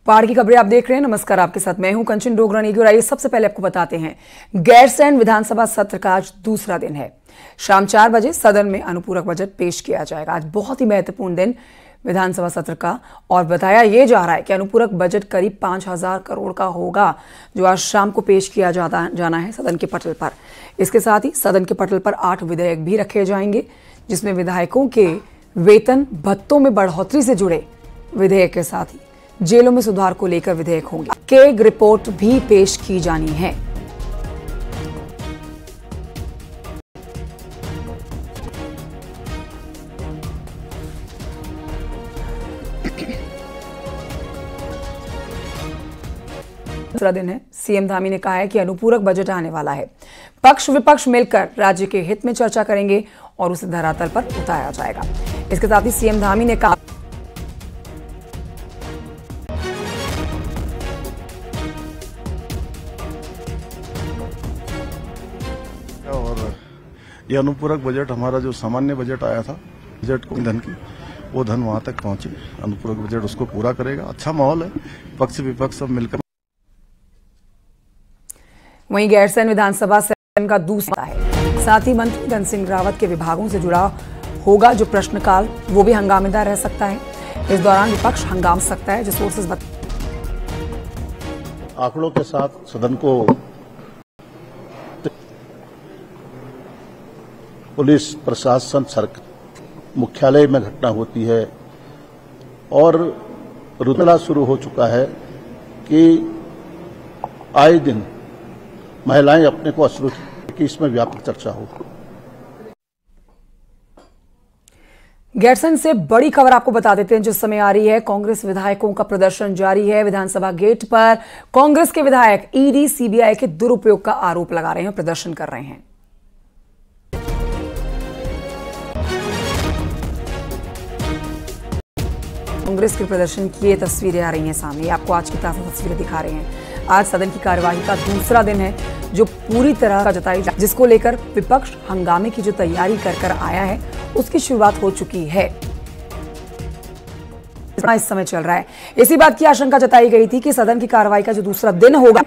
पहाड़ की खबरें आप देख रहे हैं। नमस्कार, आपके साथ मैं हूं कंचन डोगरानी। और आइए सबसे पहले आपको बताते हैं, गैरसैंण विधानसभा सत्र का आज दूसरा दिन है। शाम 4 बजे सदन में अनुपूरक बजट पेश किया जाएगा। आज बहुत ही महत्वपूर्ण दिन विधानसभा सत्र का, और बताया यह जा रहा है कि अनुपूरक बजट करीब 5000 करोड़ का होगा, जो आज शाम को पेश किया जाना है सदन के पटल पर। इसके साथ ही सदन के पटल पर 8 विधेयक भी रखे जाएंगे, जिसमें विधायकों के वेतन भत्तों में बढ़ोतरी से जुड़े विधेयक के साथ ही जेलों में सुधार को लेकर विधेयक होंगे। केग रिपोर्ट भी पेश की जानी है। दूसरा दिन है। सीएम धामी ने कहा है कि अनुपूरक बजट आने वाला है। पक्ष विपक्ष मिलकर राज्य के हित में चर्चा करेंगे और उसे धरातल पर उतारा जाएगा। इसके साथ ही सीएम धामी ने कहा, और ये अनुपूरक बजट हमारा जो सामान्य बजट आया था, बजट को धन की, वो धन वहां तक पहुंचे। अनुपूरक बजट उसको पूरा करेगा। अच्छा माहौल है, पक्ष विपक्ष सब मिलकर। वहीं गैरसैंण विधानसभा सत्र का दूसरा है। साथ ही मंत्री धन सिंह रावत के विभागों से जुड़ा होगा जो प्रश्नकाल, वो भी हंगामेदार रह सकता है। इस दौरान विपक्ष हंगाम सकता है, जो सोर्सेज आंकड़ों के साथ सदन को पुलिस प्रशासन मुख्यालय में घटना होती है और रुतला शुरू हो चुका है कि आए दिन महिलाएं अपने को असुरक्षित, कि इसमें व्यापक चर्चा हो। गैरसैंण से बड़ी खबर आपको बता देते हैं, जिस समय आ रही है। कांग्रेस विधायकों का प्रदर्शन जारी है। विधानसभा गेट पर कांग्रेस के विधायक ईडी सीबीआई के दुरुपयोग का आरोप लगा रहे हैं, प्रदर्शन कर रहे हैं। कांग्रेस के प्रदर्शन की ये तस्वीरें आ रही हैं सामने। आपको आज की ताजा तस्वीरें दिखा रहे हैं। आज सदन की कार्यवाही का दूसरा दिन है, जो पूरी तरह का जताई, जिसको लेकर विपक्ष हंगामे की जो तैयारी कर आया है, उसकी शुरुआत हो चुकी है। इस समय चल रहा है। इसी बात की आशंका जताई गई थी कि सदन की कार्यवाही का जो दूसरा दिन होगा।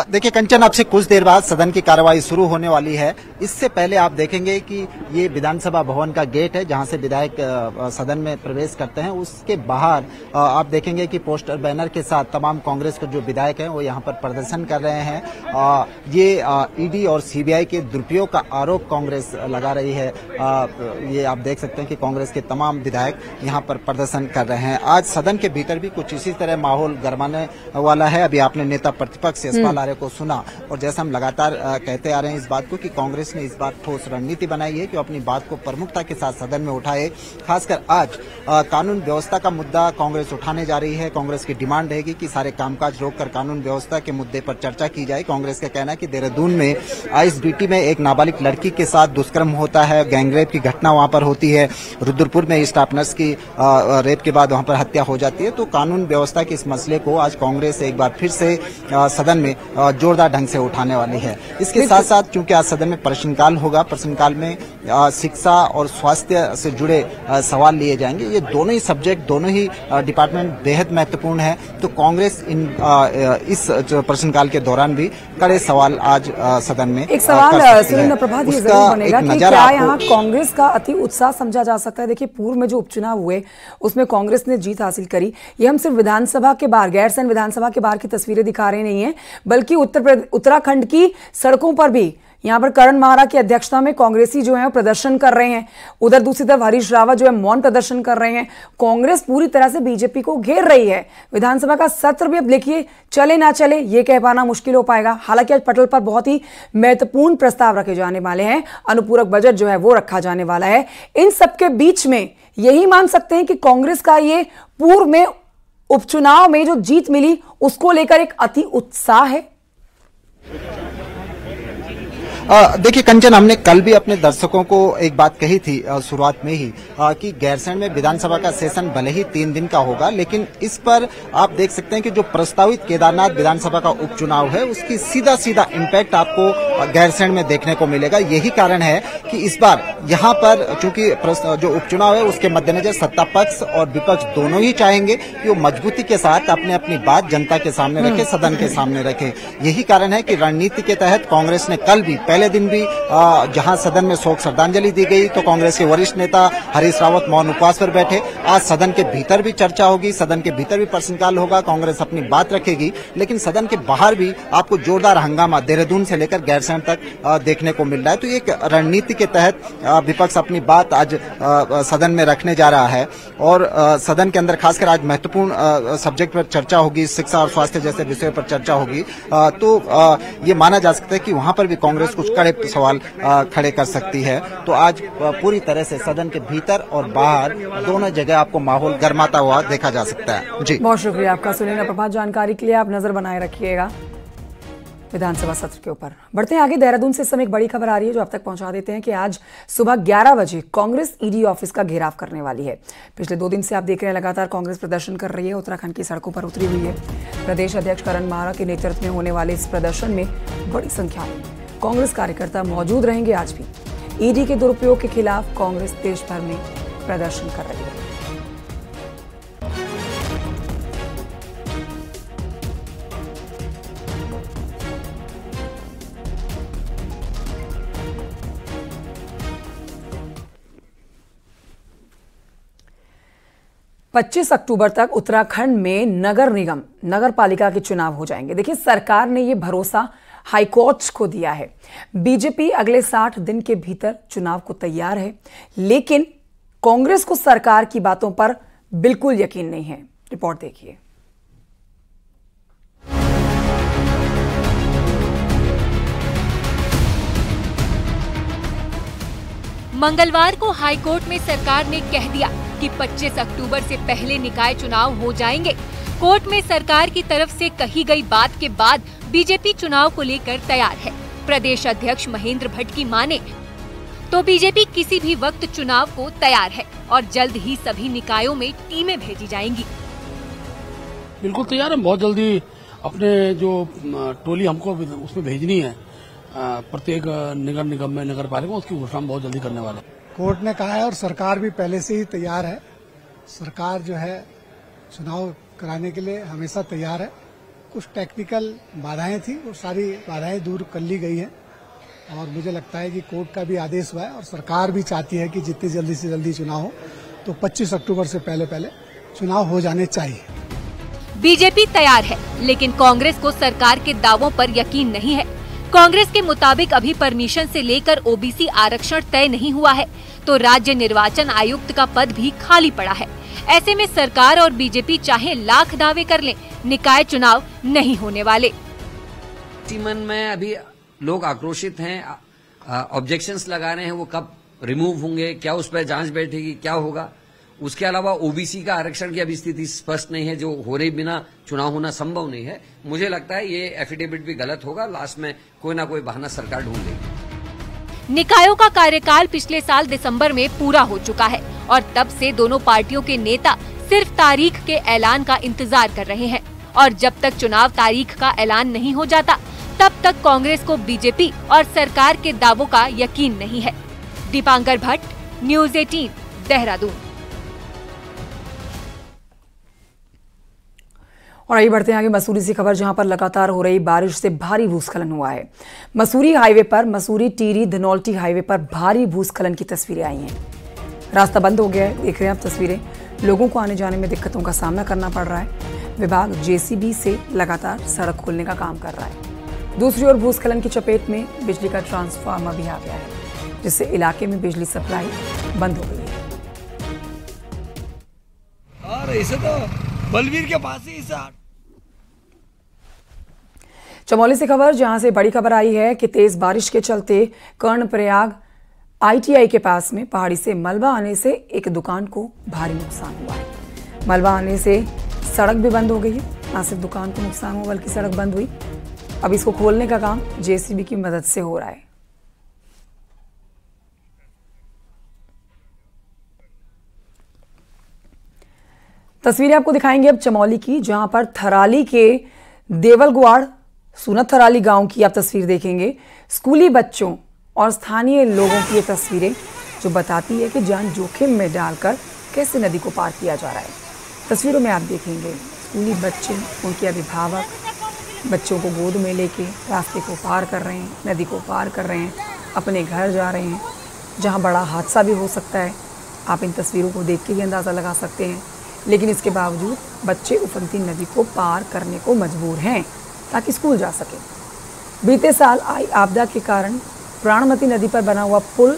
देखिए कंचन, अब से कुछ देर बाद सदन की कार्यवाही शुरू होने वाली है। इससे पहले आप देखेंगे कि ये विधानसभा भवन का गेट है, जहां से विधायक सदन में प्रवेश करते हैं। उसके बाहर आप देखेंगे कि पोस्टर बैनर के साथ तमाम कांग्रेस के जो विधायक हैं वो यहां पर प्रदर्शन कर रहे हैं। ये ईडी और सीबीआई के दुरुपयोग का आरोप कांग्रेस लगा रही है। ये आप देख सकते हैं कि कांग्रेस के तमाम विधायक यहां पर प्रदर्शन कर रहे हैं। आज सदन के भीतर भी कुछ इसी तरह माहौल गरमाने वाला है। अभी आपने नेता प्रतिपक्ष आर्य को सुना, और जैसा हम लगातार कहते आ रहे हैं इस बात को कि कांग्रेस ने इस बात ठोस रणनीति बनाई है कि अपनी बात को प्रमुखता के साथ सदन में उठाए। खासकर आज कानून व्यवस्था का मुद्दा कांग्रेस उठाने जा रही है। कांग्रेस की डिमांड रहेगी कि सारे कामकाज रोककर कानून व्यवस्था के मुद्दे पर चर्चा की जाए। कांग्रेस का कहना है कि देहरादून में आईएसबीटी में एक नाबालिग लड़की के साथ दुष्कर्म होता है, गैंगरेप की घटना वहां पर होती है। रुद्रपुर में स्टाफ नर्स की रेप के बाद वहां पर हत्या हो जाती है। तो कानून व्यवस्था के इस मसले को आज कांग्रेस एक बार फिर से सदन में जोरदार ढंग से उठाने वाली है। इसके साथ साथ चूंकि आज सदन में प्रश्नकाल होगा, प्रश्नकाल में शिक्षा और स्वास्थ्य से जुड़े सवाल लिए जाएंगे। ये दोनों ही सब्जेक्ट, दोनों ही डिपार्टमेंट बेहद महत्वपूर्ण है। तो कांग्रेस इस प्रश्नकाल के दौरान भी कड़े सवाल आज सदन में एक सवाल सुरेंद्र प्रभात ये जरूर बनेगा कि क्या यहाँ कांग्रेस का अति उत्साह समझा जा सकता है? देखिए, पूर्व में जो उपचुनाव हुए उसमें कांग्रेस ने जीत हासिल करी। ये हम सिर्फ विधानसभा के बाहर, गैरसैंण विधानसभा के बाहर की तस्वीरें दिखा रहे नहीं है, बल्कि उत्तराखंड की सड़कों पर भी यहां पर करण माहरा की अध्यक्षता में कांग्रेसी जो है प्रदर्शन कर रहे हैं। उधर दूसरी तरफ हरीश रावत जो है मौन प्रदर्शन कर रहे हैं। कांग्रेस पूरी तरह से बीजेपी को घेर रही है। विधानसभा का सत्र भी अब देखिए चले ना चले ये कह पाना मुश्किल हो पाएगा। हालांकि आज पटल पर बहुत ही महत्वपूर्ण प्रस्ताव रखे जाने वाले हैं। अनुपूरक बजट जो है वो रखा जाने वाला है। इन सबके बीच में यही मान सकते हैं कि कांग्रेस का ये पूर्व में उपचुनाव में जो जीत मिली उसको लेकर एक अति उत्साह है। देखिए कंचन, हमने कल भी अपने दर्शकों को एक बात कही थी शुरुआत में ही कि गैरसैंण में विधानसभा का सेशन भले ही 3 दिन का होगा, लेकिन इस पर आप देख सकते हैं कि जो प्रस्तावित केदारनाथ विधानसभा का उपचुनाव है उसकी सीधा सीधा इम्पैक्ट आपको गैरसैंण में देखने को मिलेगा। यही कारण है कि इस बार यहाँ पर चूंकि जो उपचुनाव है उसके मद्देनजर सत्ता पक्ष और विपक्ष दोनों ही चाहेंगे कि वो मजबूती के साथ अपने अपनी बात जनता के सामने रखे, सदन के सामने रखे। यही कारण है कि रणनीति के तहत कांग्रेस ने कल भी पहले दिन भी जहां सदन में शोक श्रद्धांजलि दी गई तो कांग्रेस के वरिष्ठ नेता हरीश रावत मौन उपवास पर बैठे। आज सदन के भीतर भी चर्चा होगी, सदन के भीतर भी प्रश्नकाल होगा, कांग्रेस अपनी बात रखेगी, लेकिन सदन के बाहर भी आपको जोरदार हंगामा देहरादून से लेकर गैरसैंण तक देखने को मिल रहा है। तो एक रणनीति के तहत विपक्ष अपनी बात आज सदन में रखने जा रहा है और सदन के अंदर खासकर आज महत्वपूर्ण सब्जेक्ट पर चर्चा होगी, शिक्षा और स्वास्थ्य जैसे विषयों पर चर्चा होगी। तो ये माना जा सकता है कि वहां पर भी कांग्रेस कुछ कड़े सवाल खड़े कर सकती है। तो आज पूरी तरह से सदन के भीतर और बाहर दोनों जगह आपको माहौल गर्माता हुआ देखा जा सकता है। जी बहुत शुक्रिया आपका सुनील प्रभात, जानकारी के लिए। आप नजर बनाए रखिएगा विधानसभा सत्र के ऊपर। बढ़ते हैं आगे। देहरादून से इस समय एक बड़ी खबर आ रही है जो आप तक पहुंचा देते हैं कि आज सुबह 11 बजे कांग्रेस ईडी ऑफिस का घेराव करने वाली है। पिछले 2 दिन से आप देख रहे हैं लगातार कांग्रेस प्रदर्शन कर रही है, उत्तराखंड की सड़कों पर उतरी हुई है। प्रदेश अध्यक्ष करण माहरा के नेतृत्व में होने वाले इस प्रदर्शन में बड़ी संख्या में कांग्रेस कार्यकर्ता मौजूद रहेंगे। आज भी ईडी के दुरुपयोग के खिलाफ कांग्रेस देश भर में प्रदर्शन कर रही है। पच्चीस अक्टूबर तक उत्तराखंड में नगर निगम, नगर पालिका के चुनाव हो जाएंगे। देखिए, सरकार ने यह भरोसा हाईकोर्ट को दिया है। बीजेपी अगले 60 दिन के भीतर चुनाव को तैयार है, लेकिन कांग्रेस को सरकार की बातों पर बिल्कुल यकीन नहीं है। रिपोर्ट देखिए। मंगलवार को हाईकोर्ट में सरकार ने कह दिया कि 25 अक्टूबर से पहले निकाय चुनाव हो जाएंगे। कोर्ट में सरकार की तरफ से कही गई बात के बाद बीजेपी चुनाव को लेकर तैयार है। प्रदेश अध्यक्ष महेंद्र भट्ट की माने तो बीजेपी किसी भी वक्त चुनाव को तैयार है और जल्द ही सभी निकायों में टीमें भेजी जाएंगी। बिल्कुल तैयार है, बहुत जल्दी अपने जो टोली हमको उसमें भेजनी है प्रत्येक नगर निगम में, नगर पालिका, उसकी घोषणा बहुत जल्दी करने वाले। कोर्ट ने कहा है और सरकार भी पहले से ही तैयार है। सरकार जो है चुनाव कराने के लिए हमेशा तैयार है। कुछ टेक्निकल बाधाएं थी, वो सारी बाधाएं दूर कर ली गई हैं और मुझे लगता है कि कोर्ट का भी आदेश हुआ है और सरकार भी चाहती है कि जितनी जल्दी से जल्दी चुनाव हो, तो 25 अक्टूबर से पहले पहले चुनाव हो जाने चाहिए। बीजेपी तैयार है, लेकिन कांग्रेस को सरकार के दावों पर यकीन नहीं है। कांग्रेस के मुताबिक अभी परमिशन से लेकर ओबीसी आरक्षण तय नहीं हुआ है, तो राज्य निर्वाचन आयुक्त का पद भी खाली पड़ा है। ऐसे में सरकार और बीजेपी चाहे लाख दावे कर लें, निकाय चुनाव नहीं होने वाले। मन में अभी लोग आक्रोशित हैं, ऑब्जेक्शंस लगा रहे हैं, वो कब रिमूव होंगे, क्या उस पर जांच बैठेगी, क्या होगा। उसके अलावा ओबीसी का आरक्षण की अभी स्थिति स्पष्ट नहीं है, जो हो रही बिना चुनाव होना संभव नहीं है। मुझे लगता है ये एफिडेविट भी गलत होगा, लास्ट में कोई ना कोई बहाना सरकार ढूंढ लेगी। निकायों का कार्यकाल पिछले साल दिसंबर में पूरा हो चुका है और तब से दोनों पार्टियों के नेता सिर्फ तारीख के ऐलान का इंतजार कर रहे हैं और जब तक चुनाव तारीख का ऐलान नहीं हो जाता तब तक कांग्रेस को बीजेपी और सरकार के दावों का यकीन नहीं है। दीपांकर भट्ट, न्यूज़ 18, देहरादून। और आइए बढ़ते हैं आगे मसूरी से खबर, जहां पर लगातार हो रही बारिश से भारी भूस्खलन हुआ है। मसूरी हाईवे पर, मसूरी टीरी धनौल्टी हाईवे पर भारी भूस्खलन की तस्वीरें आई हैं। रास्ता बंद हो गया है, देख रहे हैं आप तस्वीरें। लोगों को आने जाने में दिक्कतों का सामना करना पड़ रहा है। विभाग जेसीबी से लगातार सड़क खोलने का काम कर रहा है। दूसरी ओर भूस्खलन की चपेट में बिजली का ट्रांसफार्मर भी आ गया है, जिससे इलाके में बिजली सप्लाई बंद हो गई है। और ऐसे तो बलवीर के पास ही चमोली से खबर, जहां से बड़ी खबर आई है कि तेज बारिश के चलते कर्णप्रयाग आईटीआई के पास में पहाड़ी से मलबा आने से एक दुकान को भारी नुकसान हुआ है। मलबा आने से सड़क भी बंद हो गई है। न सिर्फ दुकान को नुकसान हुआ बल्कि सड़क बंद हुई। अब इसको खोलने का काम जेसीबी की मदद से हो रहा है। तस्वीरें आपको दिखाएंगे अब चमोली की, जहां पर थराली के देवलगुआड़ सुनत थराली गांव की आप तस्वीर देखेंगे। स्कूली बच्चों और स्थानीय लोगों की ये तस्वीरें जो बताती है कि जान जोखिम में डालकर कैसे नदी को पार किया जा रहा है। तस्वीरों में आप देखेंगे स्कूली बच्चे, उनके अभिभावक बच्चों को गोद में लेके रास्ते को पार कर रहे हैं, नदी को पार कर रहे हैं, अपने घर जा रहे हैं, जहां बड़ा हादसा भी हो सकता है। आप इन तस्वीरों को देख के ही अंदाज़ा लगा सकते हैं। लेकिन इसके बावजूद बच्चे उफनती नदी को पार करने को मजबूर हैं ताकि स्कूल जा सकें। बीते साल आई आपदा के कारण प्राणमती नदी पर बना हुआ पुल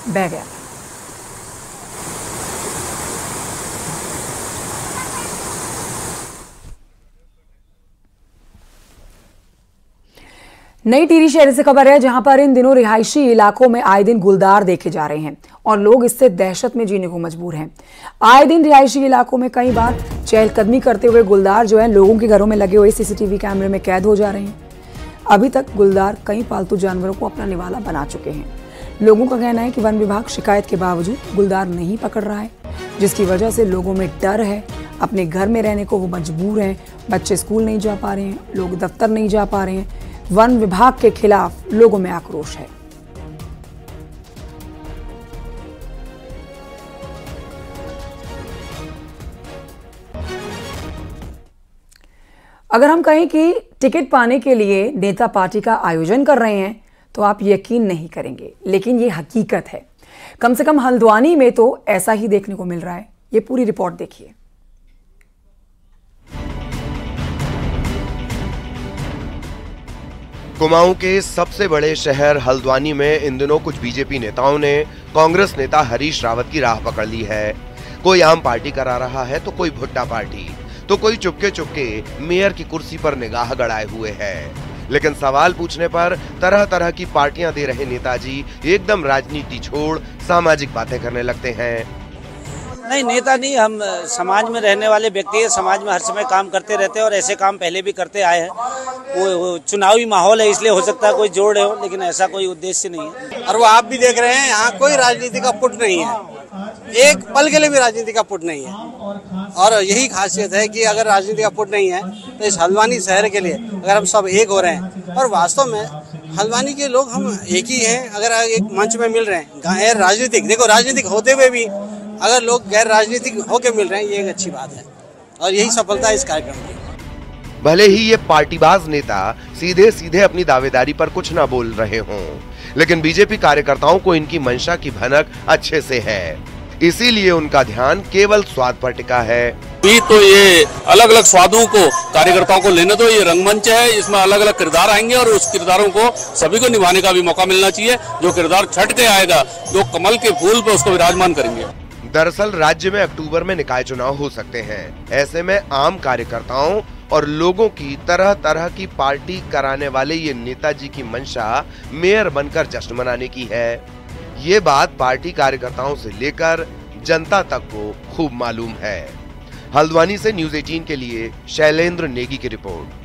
बह गया। नई टिहरी शहर से खबर है, जहां पर इन दिनों रिहायशी इलाकों में आए दिन गुलदार देखे जा रहे हैं और लोग इससे दहशत में जीने को मजबूर हैं। आए दिन रिहायशी इलाकों में कई बार चहलकदमी करते हुए गुलदार जो है लोगों के घरों में लगे हुए सीसीटीवी कैमरे में कैद हो जा रहे हैं। अभी तक गुलदार कई पालतू जानवरों को अपना निवाला बना चुके हैं। लोगों का कहना है कि वन विभाग शिकायत के बावजूद गुलदार नहीं पकड़ रहा है, जिसकी वजह से लोगों में डर है, अपने घर में रहने को वो मजबूर हैं। बच्चे स्कूल नहीं जा पा रहे हैं, लोग दफ्तर नहीं जा पा रहे हैं। वन विभाग के खिलाफ लोगों में आक्रोश है। अगर हम कहें कि टिकट पाने के लिए नेता पार्टी का आयोजन कर रहे हैं तो आप यकीन नहीं करेंगे, लेकिन ये हकीकत है। कम से कम हल्द्वानी में तो ऐसा ही देखने को मिल रहा है। ये पूरी रिपोर्ट देखिए। कुमाऊं के सबसे बड़े शहर हल्द्वानी में इन दिनों कुछ बीजेपी नेताओं ने कांग्रेस नेता हरीश रावत की राह पकड़ ली है। कोई आम पार्टी करा रहा है तो कोई भुट्टा पार्टी, तो कोई चुपके चुपके मेयर की कुर्सी पर निगाह गड़ाए हुए है। लेकिन सवाल पूछने पर तरह तरह की पार्टियां दे रहे नेताजी एकदम राजनीति छोड़ सामाजिक बातें करने लगते हैं। नहीं, नेता नहीं, हम समाज में रहने वाले व्यक्ति हैं। समाज में हर समय काम करते रहते हैं और ऐसे काम पहले भी करते आए हैं। वो चुनावी माहौल है, इसलिए हो सकता है कोई जोड़ हो, लेकिन ऐसा कोई उद्देश्य नहीं है। और वो आप भी देख रहे हैं, यहाँ कोई राजनीति का पुट नहीं है, एक पल के लिए भी राजनीति का पुट नहीं है। और यही खासियत है कि अगर राजनीति का पुट नहीं है तो इस हल्द्वानी शहर के लिए अगर हम सब एक हो रहे हैं, और वास्तव में हल्द्वानी के लोग हम एक ही हैं, अगर एक मंच में मिल रहे हैं गैर राजनीतिक, देखो राजनीतिक होते हुए भी अगर लोग गैर राजनीतिक होकर मिल रहे हैं, ये एक अच्छी बात है और यही सफलता है इस कार्यक्रम की। भले ही ये पार्टीबाज नेता सीधे सीधे अपनी दावेदारी पर कुछ ना बोल रहे हों, लेकिन बीजेपी कार्यकर्ताओं को इनकी मंशा की भनक अच्छे से है। इसीलिए उनका ध्यान केवल स्वाद पर टिका है। तो ये अलग अलग स्वादों को कार्यकर्ताओं को लेने दो। ये रंगमंच है, इसमें अलग अलग किरदार आएंगे और उस किरदारों को सभी को निभाने का भी मौका मिलना चाहिए। जो किरदार छट के आएगा, जो कमल के फूल पे उसको विराजमान करेंगे। दरअसल राज्य में अक्टूबर में निकाय चुनाव हो सकते हैं। ऐसे में आम कार्यकर्ताओं और लोगों की तरह तरह की पार्टी कराने वाले ये नेताजी की मंशा मेयर बनकर जश्न मनाने की है। ये बात पार्टी कार्यकर्ताओं से लेकर जनता तक को खूब मालूम है। हल्द्वानी से न्यूज़ 18 के लिए शैलेंद्र नेगी की रिपोर्ट।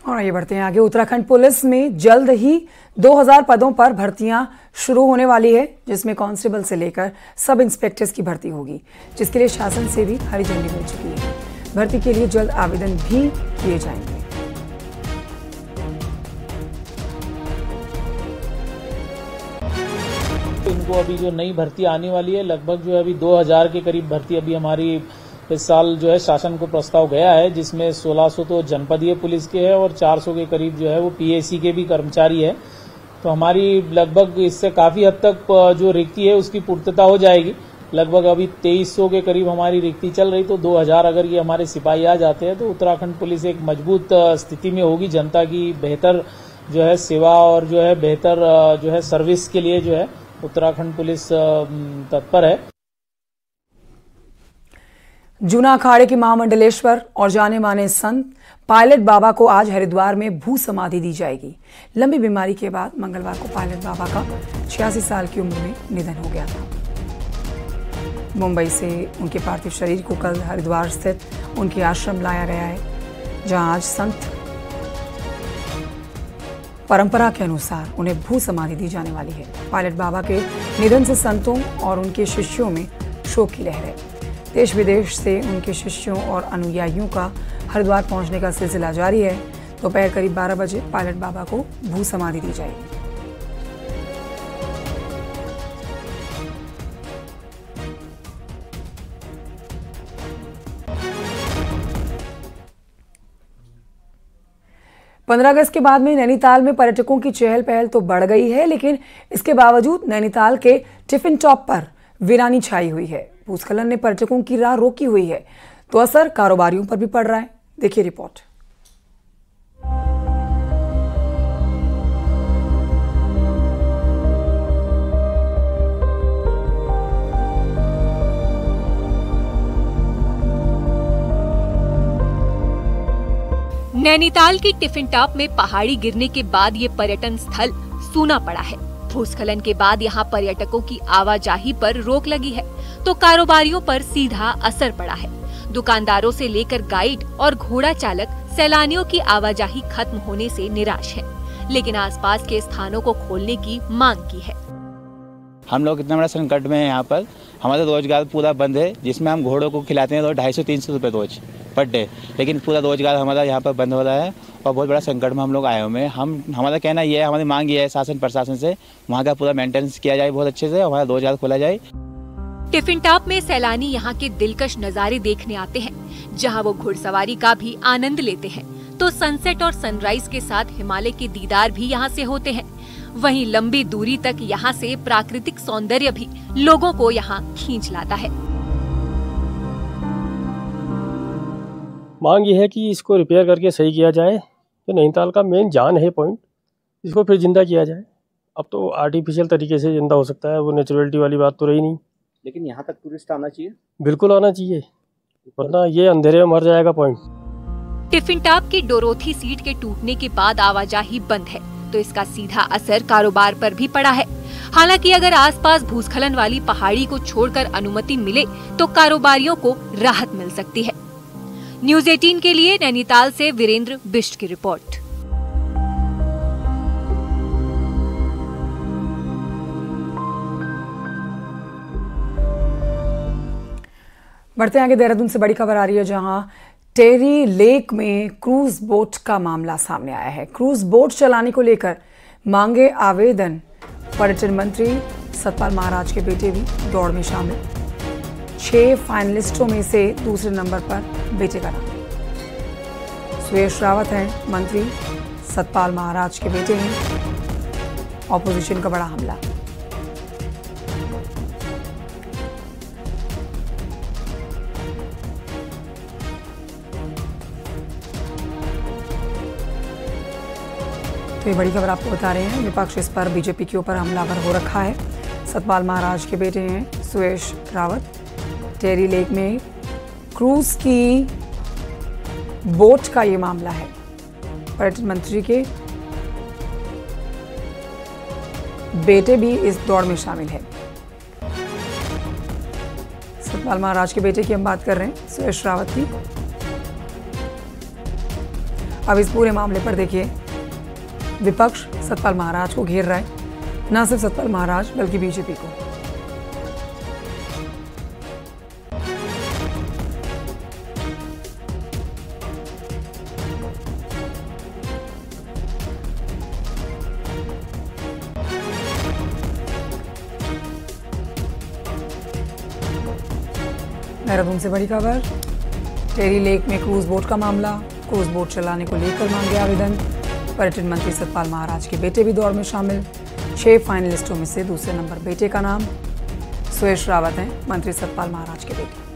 और आइए बढ़ते हैं आगे। उत्तराखंड पुलिस में जल्द ही 2000 पदों पर भर्तियां शुरू होने वाली है, जिसमें कांस्टेबल से लेकर सब इंस्पेक्टर्स की भर्ती होगी, जिसके लिए शासन से भी हरी झंडी मिल चुकी है। भर्ती के लिए जल्द आवेदन भी किए जाएंगे। इनको अभी जो नई भर्ती आने वाली है, लगभग जो है अभी 2000 के करीब भर्ती अभी हमारी इस साल जो है शासन को प्रस्ताव गया है, जिसमें 1600 तो जनपदीय पुलिस के है और 400 के करीब जो है वो पीएसी के भी कर्मचारी है। तो हमारी लगभग इससे काफी हद तक जो रिक्ति है उसकी पूर्तता हो जाएगी। लगभग अभी 2300 के करीब हमारी रिक्ति चल रही, तो 2000 अगर ये हमारे सिपाही आ जाते हैं तो उत्तराखंड पुलिस एक मजबूत स्थिति में होगी। जनता की बेहतर जो है सेवा और जो है बेहतर जो है सर्विस के लिए जो है उत्तराखंड पुलिस तत्पर है। जूना अखाड़े के महामंडलेश्वर और जाने माने संत पायलट बाबा को आज हरिद्वार में भू समाधि दी जाएगी। लंबी बीमारी के बाद मंगलवार को पायलट बाबा का 86 साल की उम्र में निधन हो गया था। मुंबई से उनके पार्थिव शरीर को कल हरिद्वार स्थित उनके आश्रम लाया गया है, जहां आज संत परंपरा के अनुसार उन्हें भू समाधि दी जाने वाली है। पायलट बाबा के निधन से संतों और उनके शिष्यों में शोक की लहर है। देश विदेश से उनके शिष्यों और अनुयायियों का हरिद्वार पहुंचने का सिलसिला जारी है। दोपहर करीब 12 बजे पायलट बाबा को भू समाधि दी जाएगी। पंद्रह अगस्त के बाद में नैनीताल में पर्यटकों की चहल पहल तो बढ़ गई है, लेकिन इसके बावजूद नैनीताल के टिफिन टॉप पर वीरानी छाई हुई है। भूस्खलन ने पर्यटकों की राह रोकी हुई है, तो असर कारोबारियों पर भी पड़ रहा है। देखिए रिपोर्ट। नैनीताल की टिफिन टॉप में पहाड़ी गिरने के बाद ये पर्यटन स्थल सूना पड़ा है। भूस्खलन के बाद यहाँ पर्यटकों की आवाजाही पर रोक लगी है, तो कारोबारियों पर सीधा असर पड़ा है। दुकानदारों से लेकर गाइड और घोड़ा चालक सैलानियों की आवाजाही खत्म होने से निराश है, लेकिन आसपास के स्थानों को खोलने की मांग की है। हम लोग इतना बड़ा संकट में हैं, यहाँ पर हमारा रोजगार पूरा बंद है, जिसमें हम घोड़ों को खिलाते हैं तो 250-300 रुपये रोज पर डे, लेकिन पूरा रोजगार हमारा यहाँ पर बंद हो रहा है और बहुत बड़ा संकट में हम लोग आए हुए हैं। हमारा कहना ये है, हमारी मांग ये है शासन प्रशासन से, वहाँ का पूरा मेंटेनेंस किया जाए बहुत अच्छे से, हमारा रोजगार खोला जाए। टिफिन टॉप में सैलानी यहाँ के दिलकश नज़ारे देखने आते हैं, जहाँ वो घुड़सवारी का भी आनंद लेते हैं, तो सनसेट और सनराइज के साथ हिमालय के दीदार भी यहाँ से होते हैं। वहीं लंबी दूरी तक यहाँ से प्राकृतिक सौंदर्य भी लोगों को यहाँ खींच लाता है। मांग ये है कि इसको रिपेयर करके सही किया जाए। तो नैनीताल का मेन जान है पॉइंट, इसको फिर जिंदा किया जाए। अब तो आर्टिफिशियल तरीके से जिंदा हो सकता है, वो नेचुरलिटी वाली बात तो रही नहीं। लेकिन यहाँ तक टूरिस्ट आना चाहिए, बिल्कुल आना चाहिए, वरना ये अंधेरे में मर जाएगा पॉइंट। टिफिन टॉप की डोरोथी सीट के टूटने के बाद आवाजाही बंद है, तो इसका सीधा असर कारोबार पर भी पड़ा है। हालांकि अगर आसपास भूस्खलन वाली पहाड़ी को छोड़कर अनुमति मिले तो कारोबारियों को राहत मिल सकती है। न्यूज़ 18 के लिए नैनीताल से वीरेंद्र बिष्ट की रिपोर्ट। बढ़ते आगे, देहरादून से बड़ी खबर आ रही है, जहां टेरी लेक में क्रूज बोट का मामला सामने आया है। क्रूज बोट चलाने को लेकर मांगे आवेदन। पर्यटन मंत्री सतपाल महाराज के बेटे भी दौड़ में शामिल। 6 फाइनलिस्टों में से दूसरे नंबर पर बेटे का नाम। सुरेश रावत हैं मंत्री, सतपाल महाराज के बेटे हैं। ऑपोजिशन का बड़ा हमला। तो ये बड़ी खबर आपको बता रहे हैं। विपक्ष इस पर बीजेपी के ऊपर हमलावर हो रखा है। सतपाल महाराज के बेटे हैं सुरेश रावत। टेरी लेक में क्रूज की बोट का ये मामला है। पर्यटन मंत्री के बेटे भी इस दौड़ में शामिल है। सतपाल महाराज के बेटे की हम बात कर रहे हैं, सुरेश रावत की। अब इस पूरे मामले पर देखिए, विपक्ष सतपाल महाराज को घेर रहा है, न सिर्फ सतपाल महाराज बल्कि बीजेपी को। देहरादून से बड़ी खबर, टेरी लेक में क्रूज बोट का मामला। क्रूज बोट चलाने को लेकर मांगे आवेदन। पर्यटन मंत्री सतपाल महाराज के बेटे भी दौड़ में शामिल। 6 फाइनलिस्टों में से दूसरे नंबर बेटे का नाम। सुरेश रावत हैं मंत्री सतपाल महाराज के बेटे।